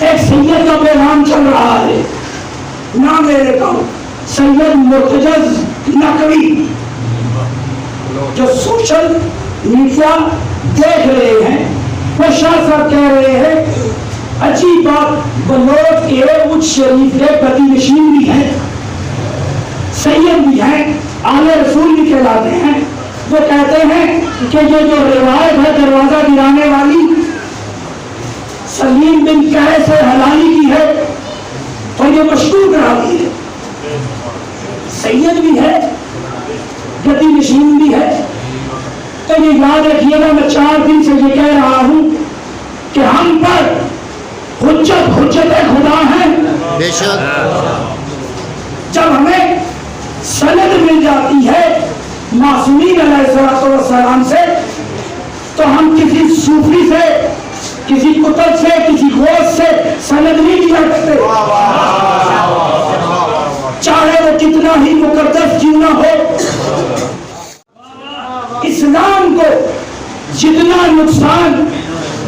ایک سید کا پیغام چل رہا ہے، نام لے لیتا ہوں، سید مرتجز نقوی، جو سوشل میڈیا دیکھ رہے ہیں، وہ شاہ صاحب کہہ رہے ہیں عجیب بات، بلوچ کے اچ شریف کے پتی نشین بھی ہیں، سید بھی ہیں، آل رسول بھی کہلاتے ہیں. وہ کہتے ہیں کہ یہ جو روایت ہے دروازہ گرانے والی سلیم بن قیس حلالی کی ہے تو یہ مشکوک راوی ہے، سید بھی ہے، گدی نشین بھی ہے. تو یہ یاد رکھیے گا، میں 4 دن سے یہ کہہ رہا ہوں کہ ہم پر حجت خدا ہے. بے شک جب ہمیں سند مل جاتی ہے معصومین علیہ السلام سے، تو ہم کسی صوفی سے، کسی کتب سے، کسی غوث سے سند نہیں لیا کرتے، چاہے وہ کتنا ہی مقدس کیوں نہ ہو. اسلام کو جتنا نقصان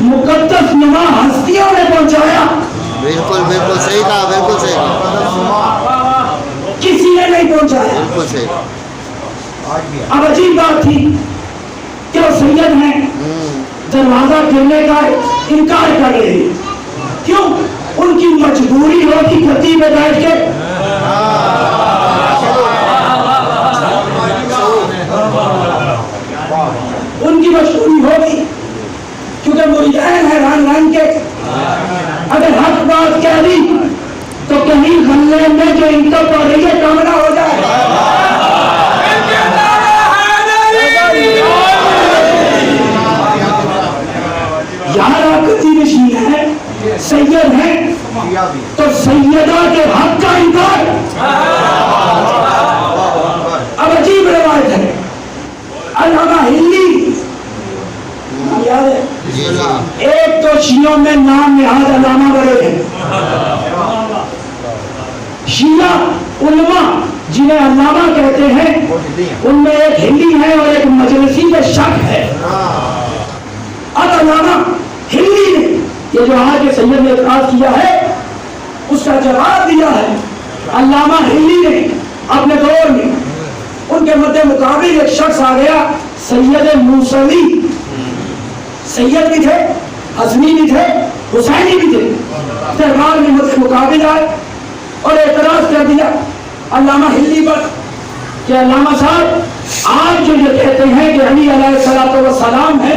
مقدس نما ہستیوں نے پہنچایا، بالکل بالکل صحیح کہا، بالکل صحیح کہا، کسی نے نہیں پہنچایا. بالکل صحیح. اب عجیب بات تھی کہ وہ سید ہیں، دروازہ کھولنے کا انکار کر رہے ہیں. کیوں؟ ان کی مجبوری ہوگی گدی میں بیٹھ کے، ان کی مجبوری ہوگی، کیونکہ مریدین ہے ران ران کے. اگر حق بات کہہ دی تو کہیں غلے میں جو ان کا پڑھ رہی ہے کام نہ ہو جائے. یہاں گدی نشین ہے، سید ہیں، تو سیدہ کے حق کا انکار. اب عجیب روایت ہے، علامہ ہلی یاد ہے، ایک تو شیعوں میں نام نہاد علامہ بڑے ہیں، شیعہ علماء جنہیں علامہ کہتے ہیں ان میں ایک ہلی ہے اور ایک مجلسی میں شک ہے. اب علامہ ہلی نے یہ جو آج کے سید نے اعتراض کیا ہے اس کا جواب دیا ہے. علامہ ہلی نے اپنے دور میں ان کے مد مقابل ایک شخص آ گیا، سید موسوی، سید بھی تھے، حسنی بھی تھے، حسینی بھی تھے، دربار میں مد مقابل آئے اور اعتراض کر دیا علامہ ہلی پر کہ علامہ صاحب آپ جو یہ کہتے ہیں کہ علی علیہ السلام ہے،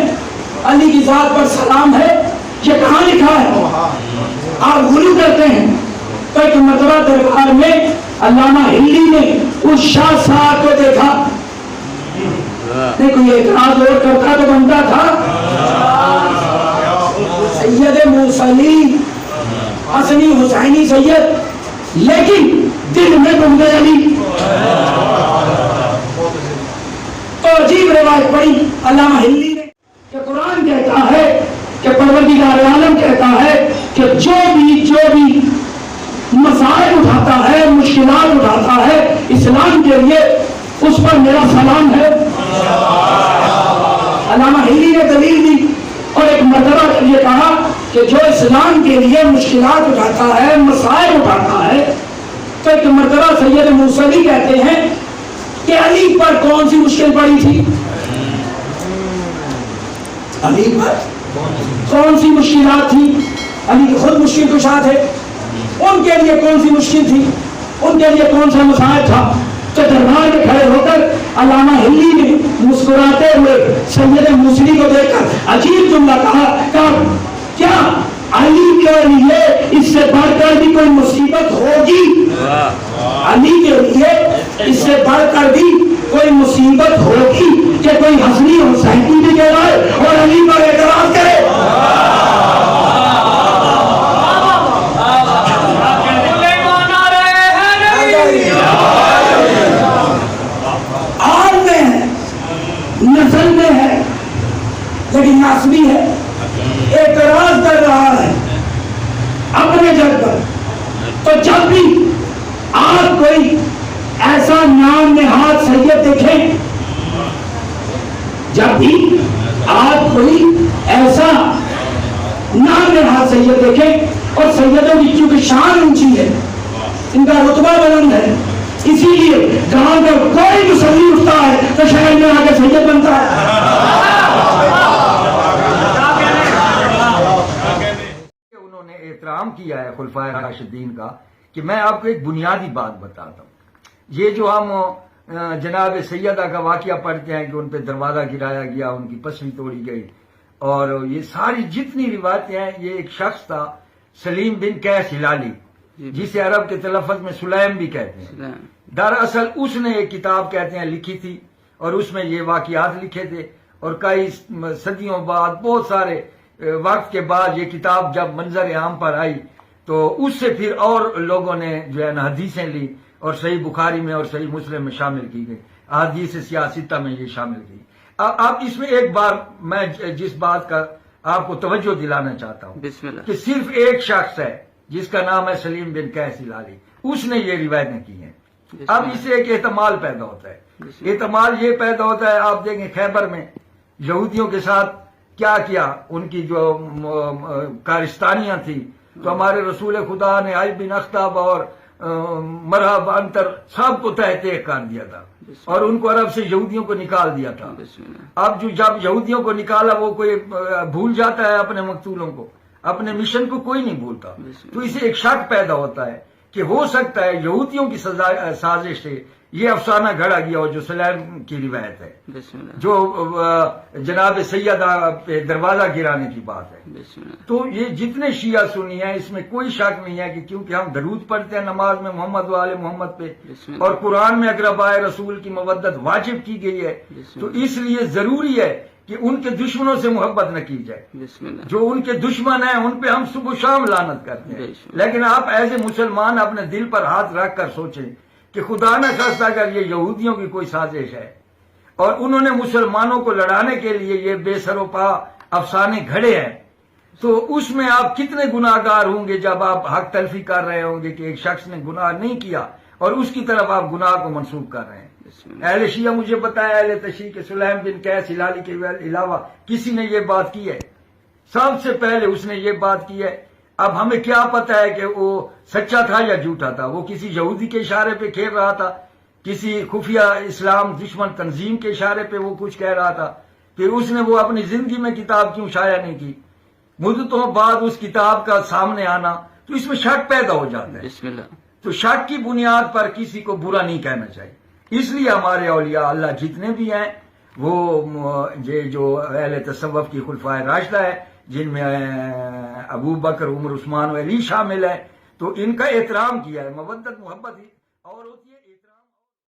علی کی ذات پر سلام ہے، یہ کہاں لکھا ہے؟ آپ غلو کرتے ہیں. تو ایک مرتبہ دربار میں علامہ ہلی نے اس شاہ صاحب کو دیکھا، کوئی اعتراض اور کرتا تو بنتا تھا، سید موسلی حسنی حسینی سید، لیکن دل میں بغض علی. تو عجیب روایت پڑھی علامہ ہلی نے کہ قرآن کہتا ہے کہ پروردگار عالم کہتا ہے کہ جو بھی مسائل اٹھاتا ہے، مشکلات اٹھاتا ہے اسلام کے لیے، اس پر میرا سلام ہے. علامہ ہلی نے دلیل دی اور ایک مرتبہ یہ کہا کہ جو اسلام کے لیے مشکلات اٹھاتا ہے، مسائل اٹھاتا ہے. تو ایک مرتبہ سید موسوی کہتے ہیں کہ علی پر کون سی مشکل پڑی تھی؟ علی پر کون سی مشکلات تھی؟ علی خود مشکل کشا تھے، ان کے لیے کون سی مشکل تھی؟ ان کے لیے کون سا مسائل تھا؟ تو دربار میں کھڑے ہو کر علامہ ہلی نے مسکراتے ہوئے سید موسوی کو دیکھ کر عجیب جملہ کہا، کیا علی کے لیے اس سے بڑھ کر بھی کوئی مصیبت ہوگی؟ علی کے لیے اس سے بڑھ کر بھی کوئی مصیبت ہوگی کہ کوئی حسنی حسینی بھی کہلائے اور علی پر اعتراض کرے؟ آل میں ہے، نسل میں ہے، لیکن ناسبی ہے، اعتراض کر رہا ہے اپنے جگ پر. تو جب بھی آپ کوئی ایسا نام نہاد سید دیکھیں جب بھی آپ کوئی ایسا نام نہاد سید دیکھیں، اور سیدوں کی کیونکہ شان اونچی ہے، ان کا رتبہ بلند ہے، اسی لیے گاؤں کا کوئی مصلی اٹھتا ہے تو شہر میں آ کے سید بنتا ہے۔ انہوں نے احترام کیا ہے خلفائے راشدین کا، کہ میں آپ کو ایک بنیادی بات بتاتا ہوں۔ یہ جو ہم جناب سیدہ کا واقعہ پڑھتے ہیں کہ ان پہ دروازہ گرایا گیا، ان کی پسلی توڑی گئی، اور یہ ساری جتنی روایتیں ہیں، یہ ایک شخص تھا سلیم بن قیس ہلالی، جسے عرب کے تلفظ میں سلیم بھی کہتے ہیں۔ دراصل اس نے ایک کتاب کہتے ہیں لکھی تھی، اور اس میں یہ واقعات لکھے تھے، اور کئی صدیوں بعد، بہت سارے وقت کے بعد یہ کتاب جب منظر عام پر آئی تو اس سے پھر اور لوگوں نے جو ہے نا حدیثیں لی، اور صحیح بخاری میں اور صحیح مسلم میں شامل کی گئی، احادیث سیاستہ میں یہ شامل کی۔ اب اس میں ایک بار میں جس بات کا آپ کو توجہ دلانا چاہتا ہوں کہ صرف ایک شخص ہے جس کا نام ہے سلیم بن قیس ہلالی، اس نے یہ روایتیں کی ہیں۔ اب اس سے ایک احتمال پیدا ہوتا ہے، احتمال یہ پیدا ہوتا ہے، آپ دیکھیں خیبر میں یہودیوں کے ساتھ کیا کیا، ان کی جو کارستانیاں تھیں، تو ہمارے رسول خدا نے عائب بن اخطب اور مرحب انتر سب کو تحت کر دیا تھا، اور ان کو عرب سے یہودیوں کو نکال دیا تھا۔ اب جب یہودیوں کو نکالا، وہ کوئی بھول جاتا ہے اپنے مقتولوں کو، اپنے مشن کو کوئی نہیں بھولتا، تو اسے ایک شک پیدا ہوتا ہے کہ ہو سکتا ہے یہودیوں کی سازش سے یہ افسانہ گھڑا گیا ہو جو سلیم کی روایت ہے، جو جناب سیدہ پہ دروازہ گرانے کی بات ہے۔ تو یہ جتنے شیعہ سنی ہیں، اس میں کوئی شک نہیں ہے کہ کیونکہ ہم درود پڑھتے ہیں نماز میں محمد و آل محمد پہ، اور قرآن میں اقربائے رسول کی مودت واجب کی گئی ہے، تو اس لیے ضروری ہے کہ ان کے دشمنوں سے محبت نہ کی جائے۔ جو ان کے دشمن ہیں ان پہ ہم صبح و شام لعنت کرتے ہیں، لیکن آپ ایز اے مسلمان اپنے دل پر ہاتھ رکھ کر سوچیں کہ خدا نہ خواستہ اگر یہ یہودیوں کی کوئی سازش ہے اور انہوں نے مسلمانوں کو لڑانے کے لیے یہ بے سر و پا افسانے گھڑے ہیں، تو اس میں آپ کتنے گناہ گار ہوں گے جب آپ حق تلفی کر رہے ہوں گے کہ ایک شخص نے گناہ نہیں کیا اور اس کی طرف آپ گناہ کو منسوخ کر رہے ہیں۔ اہل شیعہ مجھے بتایا، اہل تشیع کے سلیم بن قیس ہلالی کے علاوہ کسی نے یہ بات کی ہے، سب سے پہلے اس نے یہ بات کی ہے۔ اب ہمیں کیا پتا ہے کہ وہ سچا تھا یا جھوٹا تھا، وہ کسی یہودی کے اشارے پہ کھیل رہا تھا، کسی خفیہ اسلام دشمن تنظیم کے اشارے پہ وہ کچھ کہہ رہا تھا، پھر اس نے وہ اپنی زندگی میں کتاب کیوں شائع نہیں کی، مدتوں بعد اس کتاب کا سامنے آنا، تو اس میں شک پیدا ہو جاتا ہے۔ تو شک کی بنیاد پر کسی کو برا نہیں کہنا چاہیے، اس لیے ہمارے اولیاء اللہ جتنے بھی ہیں وہ یہ جو اہل تصوف کی خلفائے راشدہ ہے، جن میں ابو بکر، عمر، عثمان و علی شامل ہے، تو ان کا احترام کیا ہے۔ مودت محبت ہی اور ہوتی ہے۔